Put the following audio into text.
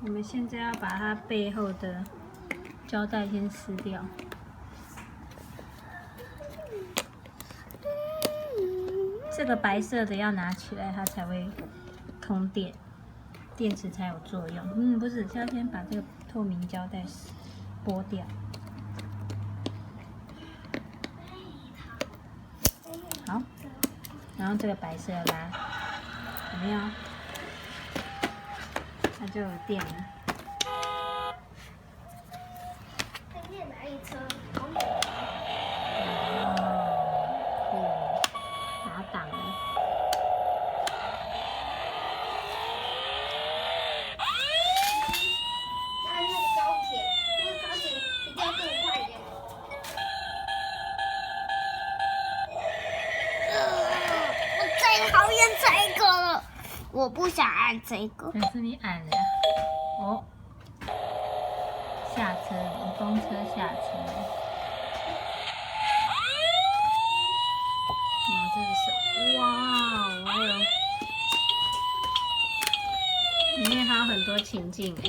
我们现在要把它背后的胶带先撕掉。这个白色的要拿起来，它才会通电，电池才有作用。不是，是要先把这个透明胶带剥掉。好，然后这个白色要拉，有没有？它就有电了。电哪一车？打档了。那个高铁比较更快一点。我最讨厌这个了，我不想按这个。但是你按了呀。哦，下车了，公车下车了。然后这个是，哇，还有里面还有很多情境哎。